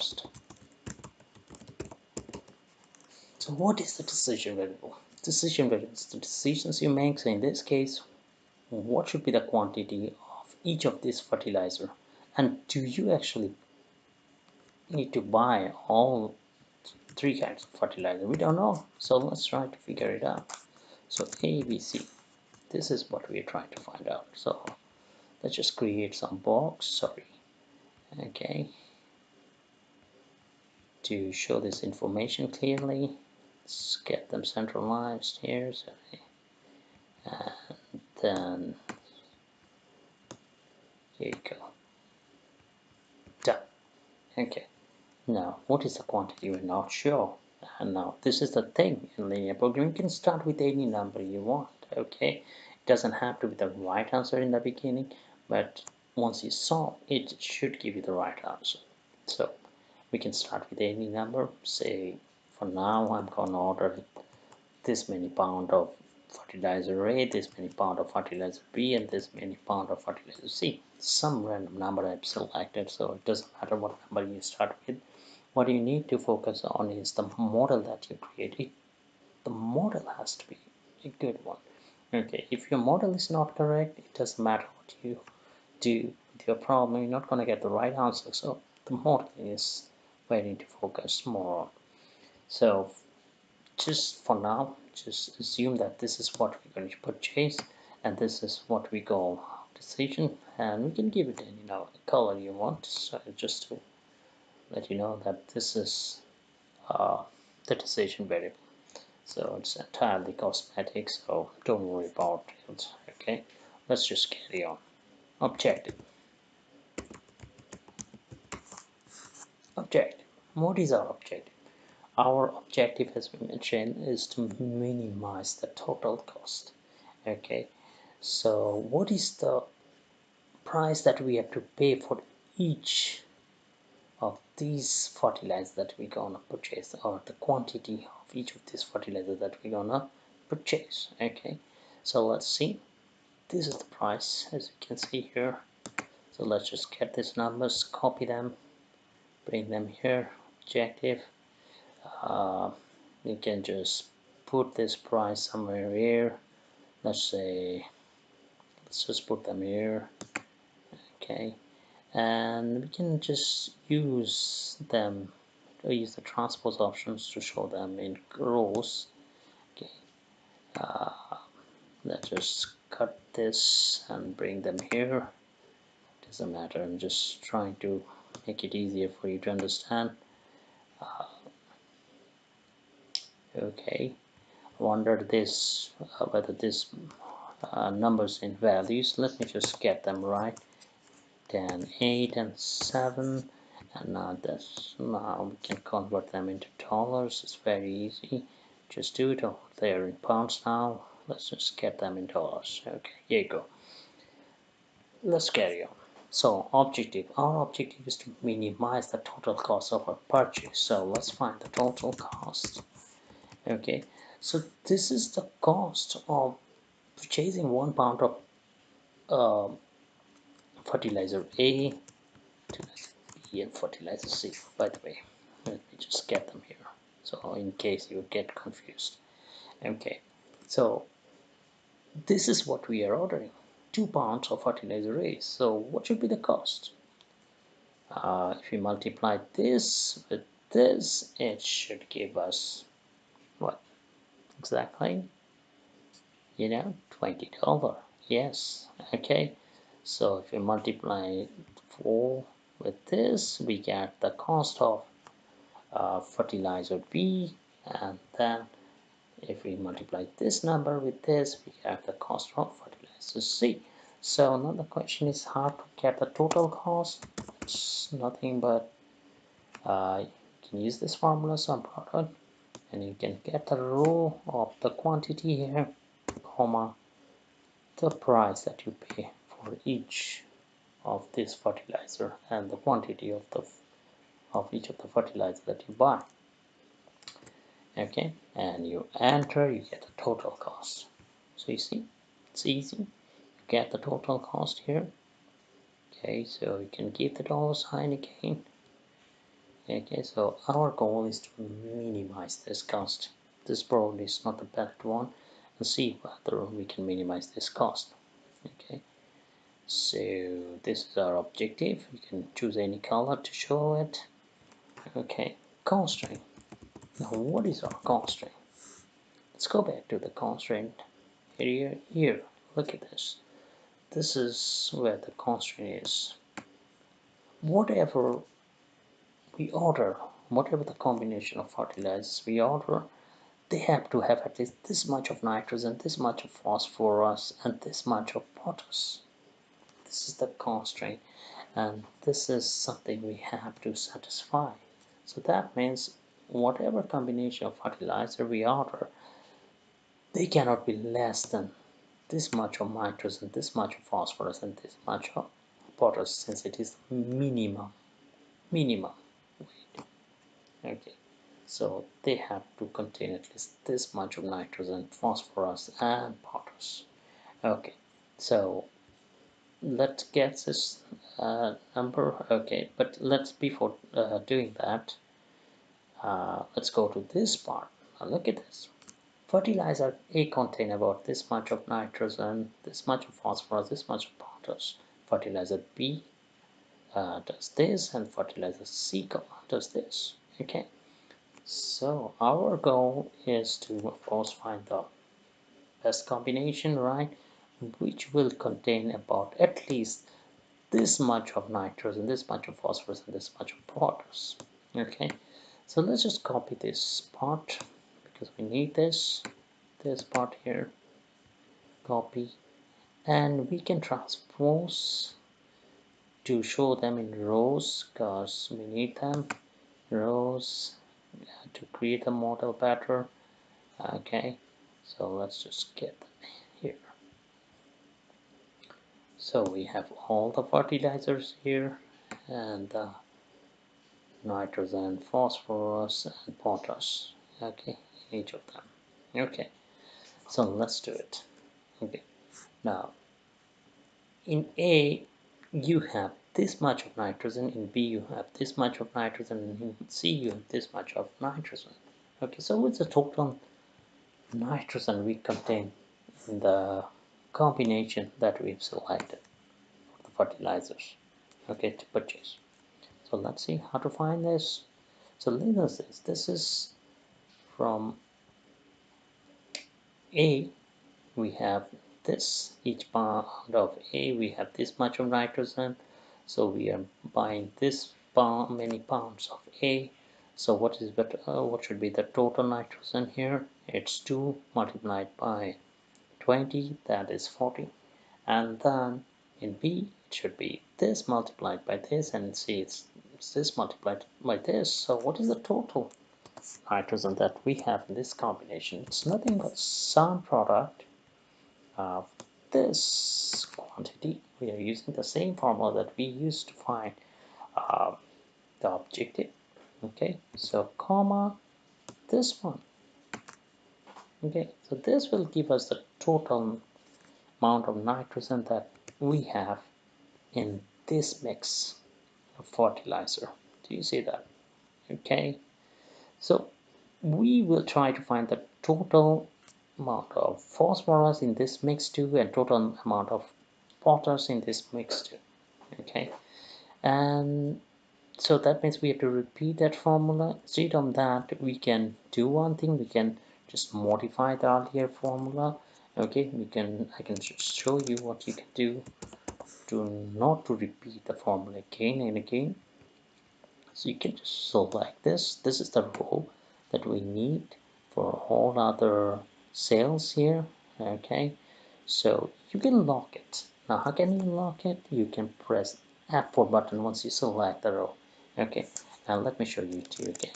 just. So what is the decision variable? Decision variable is the decisions you make. So in this case, what should be the quantity of each of these fertilizer, and do you actually need to buy all three kinds of fertilizer? We don't know, so let's try to figure it out. So ABC, this is what we're trying to find out. So let's just create some box, okay, to show this information clearly. Let's get them centralized here, and then here you go, done. Okay, now what is the quantity? We're not sure. And now this is the thing in linear programming, you can start with any number you want. Okay, it doesn't have to be the right answer in the beginning, but once you solve it, it should give you the right answer. So we can start with any number. Say for now I'm gonna order this many pound of fertilizer A, this many pound of fertilizer B, and this many pound of fertilizer C. Some random number I've selected, so it doesn't matter what number you start with. What you need to focus on is the model that you create. The model has to be a good one. Okay, if your model is not correct, it doesn't matter what you do with your problem, you're not going to get the right answer. So the model is where you need to focus more on. So just for now, just assume that this is what we're going to purchase, and this is what we call decision, and we can give it any color you want. So just to let you know that this is the decision variable. So it's entirely cosmetic, so don't worry about it. Okay, let's just carry on. Objective. Objective. What is our objective? Our objective, as we mentioned, is to minimize the total cost. Okay, so what is the price that we have to pay for each of these fertilizers that we're gonna purchase, or the quantity of each of these fertilizers that we're gonna purchase? Okay, so let's see. This is the price, as you can see here. So let's just get these numbers, copy them, bring them here. Objective, you can just put this price somewhere here. Let's just put them here. Okay, and we can just use them, use the transpose options to show them in rows. Okay, let's just cut this and bring them here. Doesn't matter, I'm just trying to make it easier for you to understand. Okay, I wonder this whether this numbers in values, let me just get them right. 10, 8 and 7, and now we can convert them into dollars. It's very easy, just do it. They're in pounds now, let's just get them in dollars. Okay, here you go. Let's carry on. So objective, our objective is to minimize the total cost of our purchase. So let's find the total cost. Okay, so this is the cost of purchasing 1 pound of fertilizer A, fertilizer B, and fertilizer C. By the way, let me just get them here, so in case you get confused. Okay, so this is what we are ordering: 2 pounds of fertilizer A. So what should be the cost? If we multiply this with this, it should give us what exactly? $20. Yes. Okay, so if we multiply 4 with this, we get the cost of fertilizer B, and then if we multiply this number with this, we get the cost of fertilizer C. So now the question is how to get the total cost. It's nothing but you can use this formula, sum product, and you can get the row of the quantity here, comma, the price that you pay for each of this fertilizer and the quantity of each of the fertilizer that you buy. Okay, and you enter, you get the total cost. So you see, it's easy. You get the total cost here. Okay, so you can give the dollar sign again. Okay, so our goal is to minimize this cost. This probably is not the best one, and see whether we can minimize this cost. Okay, so this is our objective. You can choose any color to show it. Okay, constraint. Now what is our constraint? Let's go back to the constraint area here. Look at this. This is where the constraint is. Whatever we order, whatever the combination of fertilizers we order, they have to have at least this much of nitrogen, this much of phosphorus, and this much of potash. This is the constraint, and this is something we have to satisfy. So that means whatever combination of fertilizer we order, they cannot be less than this much of nitrogen, this much of phosphorus, and this much of potash, since it is minimum weight. Okay, so they have to contain at least this much of nitrogen, phosphorus, and potash. Okay, so let's get this number. Okay, but let's, before doing that, let's go to this part. Now look at this. Fertilizer A contain about this much of nitrogen, this much of phosphorus, this much of potash. Fertilizer B does this, and fertilizer C does this. Okay, so our goal is to, of course, find the best combination, right, which will contain about at least this much of nitrogen, this much of phosphorus, and this much of potash. Okay, so let's just copy this part because we need this part here. Copy, and we can transpose to show them in rows because we need them rows to create a model better. Okay, so let's just get them here. So we have all the fertilizers here, and nitrogen, phosphorus, and potash. Okay, each of them. Okay, so let's do it. Okay, now in A you have this much of nitrogen, in B you have this much of nitrogen, and in C you have this much of nitrogen. Okay, so what's the total nitrogen we contain in the combination that we've selected for the fertilizers, okay, to purchase? So let's see how to find this. So Linus says this is from A, we have this, each pound of A we have this much of nitrogen, so we are buying this many pounds of A. So what is what should be the total nitrogen here? It's 2 multiplied by 20, that is 40. And then in B it should be this multiplied by this, and C it's this multiplied by this. So what is the total nitrogen that we have in this combination? It's nothing but sum product of this quantity. We are using the same formula that we used to find uh, the objective. Okay, so comma this one. Okay, so this will give us the total amount of nitrogen that we have in this mix of fertilizer. Do you see that? Okay, so we will try to find the total amount of phosphorus in this mix too, and total amount of potash in this mix too. Okay, and so that means we have to repeat that formula. Instead of that, we can do one thing, we can just modify the earlier formula. Okay, I can just show you what you can do to not to repeat the formula again and again. So you can just select this is the row that we need for all other cells here. Okay, so you can lock it. Now how can you lock it? You can press F4 button once you select the row. Okay, now let me show you to you again.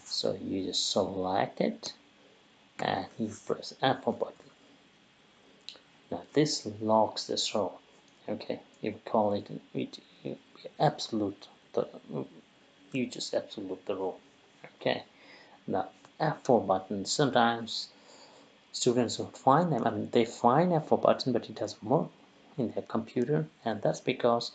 So you just select it and you press F4 button. Now this locks this row. Okay, you call it absolute. You just absolute the row. Okay, the F4 button, sometimes students don't find them. I mean, they find F4 button, but it doesn't work in their computer, and that's because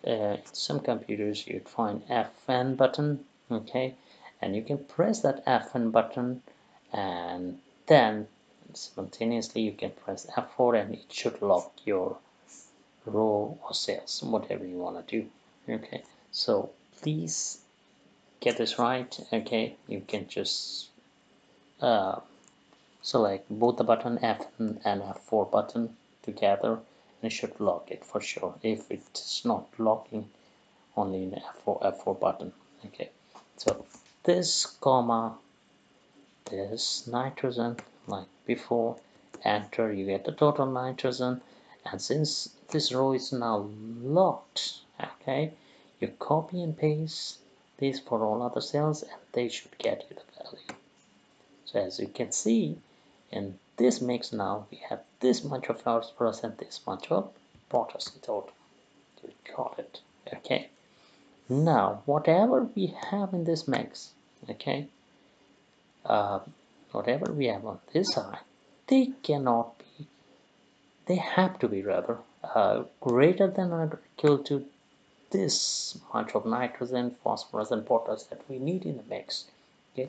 in some computers you'd find Fn button, okay, and you can press that F1 button, and then simultaneously you can press F4 and it should lock your row or cells, whatever you want to do. Okay, so please get this right. Okay, you can just select both the button F1 and F4 button together, and it should lock it for sure. If it's not locking, only in F4 button. Okay, so this comma, this nitrogen, like before, enter, you get the total nitrogen, and since this row is now locked, okay, you copy and paste this for all other cells and they should get you the value. So as you can see, in this mix now we have this much of phosphorus and this much of potassium in total. You got it. Okay, now whatever we have in this mix, okay, uh, whatever we have on this side, they cannot be, they have to be rather greater than or equal to this much of nitrogen, phosphorus and potash that we need in the mix. Okay,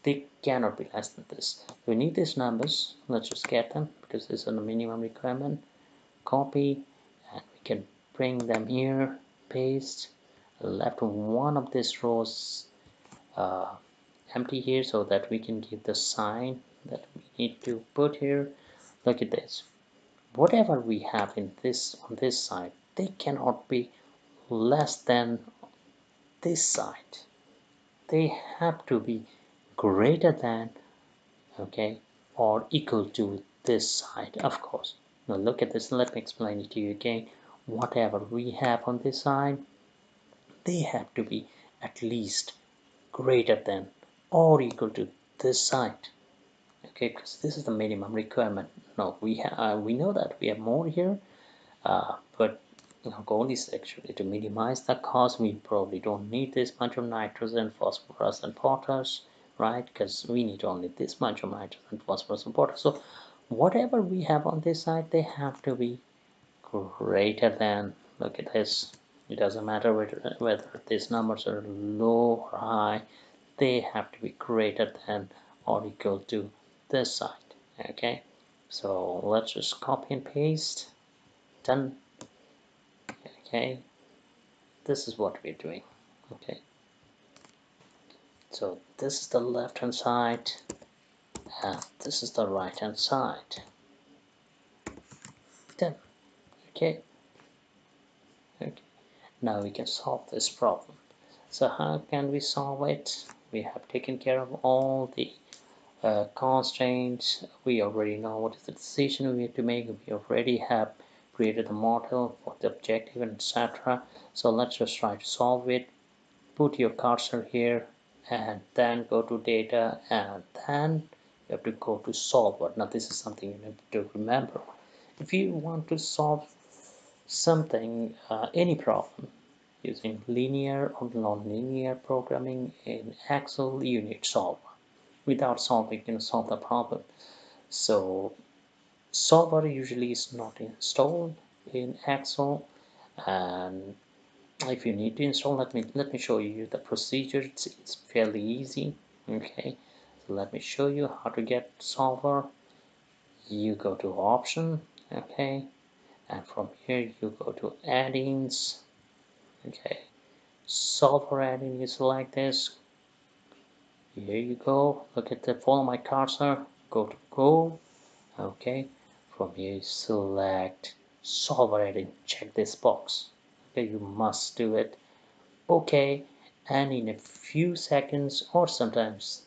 they cannot be less than this. We need these numbers. Let's just get them because this is a minimum requirement. Copy, and we can bring them here, paste, left one of these rows uh, empty here so that we can give the sign that we need to put here. Look at this, whatever we have in this on this side, they cannot be less than this side, they have to be greater than, okay, or equal to this side, of course. Now look at this, let me explain it to you again. Whatever we have on this side, they have to be at least greater than or equal to this side. Okay, because this is the minimum requirement. No, we know that we have more here, but our goal is actually to minimize the cost. We probably don't need this much of nitrogen, phosphorus, and potash, right? Because we need only this much of nitrogen, phosphorus, and potash. So whatever we have on this side, they have to be greater than. Look at this. It doesn't matter whether these numbers are low or high, they have to be greater than or equal to this side. Okay, so let's just copy and paste. Done. Okay, this is what we're doing. Okay, so this is the left hand side and this is the right hand side. Done. Okay, okay, now we can solve this problem. So how can we solve it? We have taken care of all the constraints. We already know what is the decision we have to make. We already have created the model for the objective and etc. So let's just try to solve it. Put your cursor here and then go to data and then you have to go to solver. Now this is something you need to remember. If you want to solve something, any problem using linear or non-linear programming in Excel, you need solver. Without solver you can solve the problem. So solver usually is not installed in Excel, and if you need to install, let me show you the procedure. It's fairly easy. Okay, so let me show you how to get solver. You go to option, okay, and from here you go to add-ins. Okay, solver add-in, you select this. Here you go, look at the follow my cursor, go to go. Okay, from here you select solver add-in, check this box. Okay, you must do it. Okay, and in a few seconds or sometimes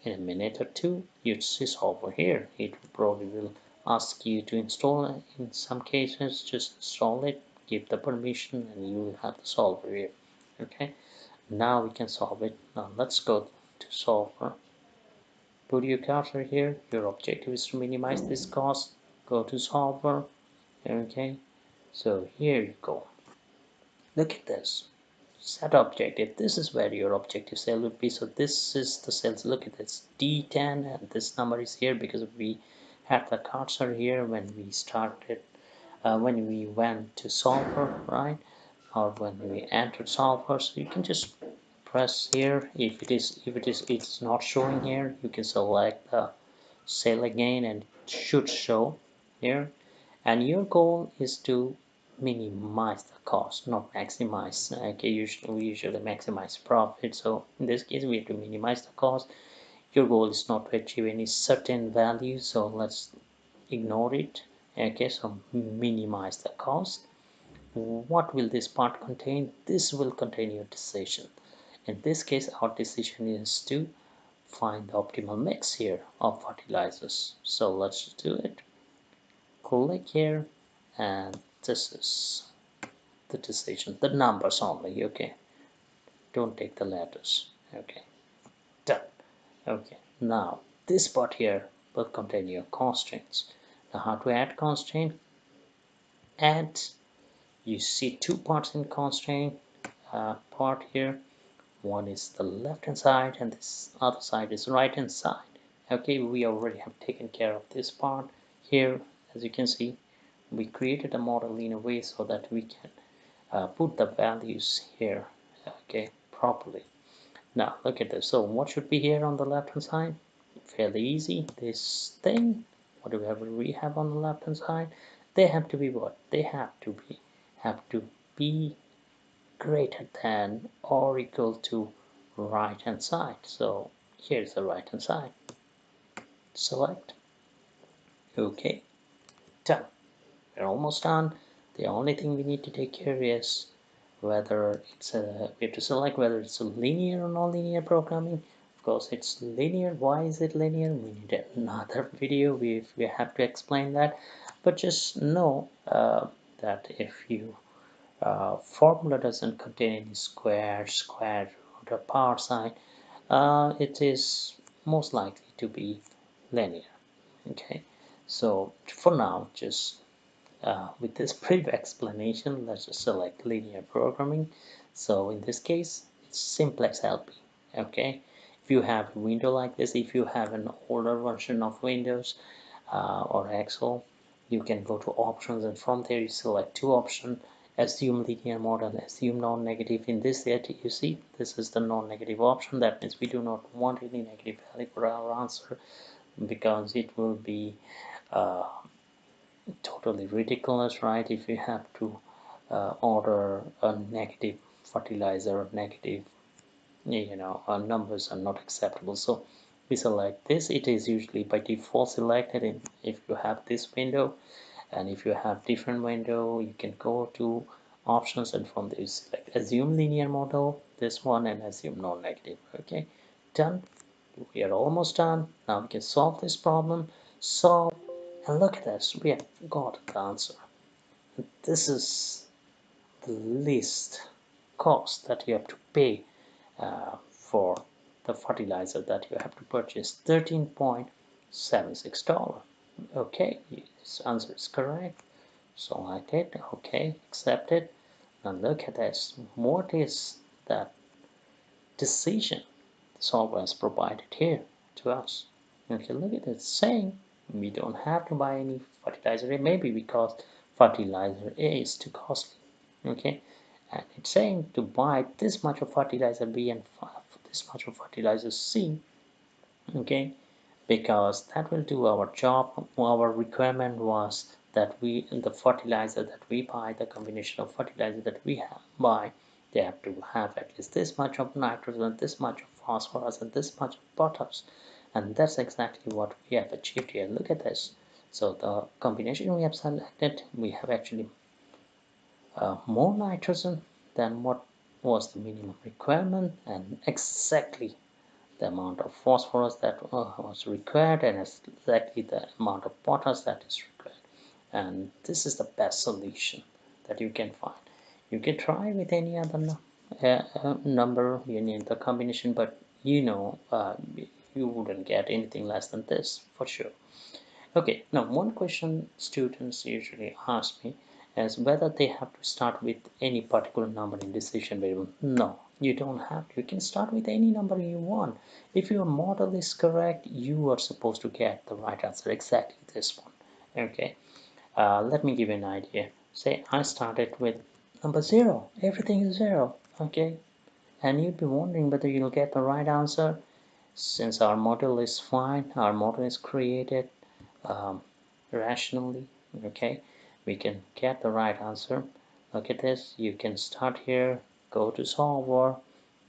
in a minute or two you see solver here. It probably will ask you to install it. In some cases just install it, give the permission, and you will have the solver here. Okay, now we can solve it. Now let's go to solver, put your cursor here. Your objective is to minimize this cost, go to solver. Okay, so here you go, look at this, set objective. This is where your objective cell would be. So this is the cells. Look at this, D10, and this number is here because we had the cursor here when we started, when we went to solver, right? Or when we entered solver. So you can just press here. If it's not showing here, you can select the cell again and it should show here. And your goal is to minimize the cost, not maximize. Okay, we usually maximize profit, so in this case we have to minimize the cost. Your goal is not to achieve any certain value, so let's ignore it. Okay, so minimize the cost. What will this part contain? This will contain your decision. In this case, our decision is to find the optimal mix here of fertilizers. So let's do it. Click here, and this is the decision, the numbers only. Okay, don't take the letters. Okay, done. Okay, now this part here will contain your constraints. Now how to add constraint? Add, you see two parts in constraint part here. One is the left hand side and this other side is right hand side. Okay, we already have taken care of this part here. As you can see, we created a model in a way so that we can put the values here, okay, properly. Now look at this. So what should be here on the left hand side? Fairly easy. This thing, whatever we have on the left hand side, they have to be what? They have to be greater than or equal to right hand side. So here's the right hand side. Select. Okay, done. We're almost done. The only thing we need to take care is whether it's we have to select whether it's a linear or non-linear programming. Of course it's linear. Why is it linear? We need another video if we have to explain that, but just know that if you formula doesn't contain any square root or power sign, it is most likely to be linear. Okay, so for now, just with this brief explanation, let's just select linear programming. So in this case, it's simplex LP. Okay, if you have a window like this, if you have an older version of Windows or Excel, you can go to options, and from there you select two options: assume linear model, assume non-negative. In this set, you see this is the non-negative option. That means we do not want any negative value for our answer, because it will be uh, totally ridiculous, right? If you have to order a negative fertilizer, negative, numbers are not acceptable. So we select this. It is usually by default selected if you have this window, and if you have different window, you can go to options, and from there you select assume linear model, this one, and assume non-negative. Okay, done. We are almost done. Now we can solve this problem. Solve, and look at this, we have got the answer. This is the least cost that you have to pay for the fertilizer that you have to purchase, $13.76. Okay, this answer is correct. Select it. Okay, accept it. Now look at this. What is that decision the solver has provided here to us? Okay, look at it, saying we don't have to buy any fertilizer A, maybe because fertilizer A is too costly. Okay, and it's saying to buy this much of fertilizer B and this much of fertilizer C. Okay, because that will do our job. Our requirement was that the fertilizer that we buy, the combination of fertilizer that we buy, they have to have at least this much of nitrogen, this much of phosphorus, and this much of potash. And that's exactly what we have achieved here. Look at this. So the combination we have selected, we have actually more nitrogen than what was the minimum requirement, and exactly the amount of phosphorus that was required, and exactly the amount of potash that is required. And this is the best solution that you can find. You can try with any other number, any other combination, but you wouldn't get anything less than this for sure. Okay, now one question students usually ask me is whether they have to start with any particular number in decision variable. No, you don't have to. You can start with any number you want. If your model is correct, you are supposed to get the right answer, exactly this one. Okay, let me give you an idea. Say I started with number 0. Everything is 0. Okay, and you'd be wondering whether you'll get the right answer. Since our model is fine, our model is created um, rationally, okay, we can get the right answer. Look at this, you can start here, go to solver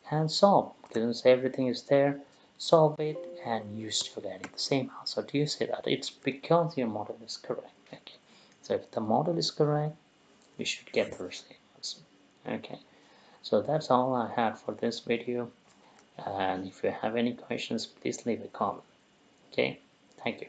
and solve, since everything is there, solve it, and you still getting the same answer. Do you see that? It's because your model is correct. Okay, so if the model is correct, you should get the same answer. Okay, so that's all I had for this video, and if you have any questions, please leave a comment. Okay, thank you.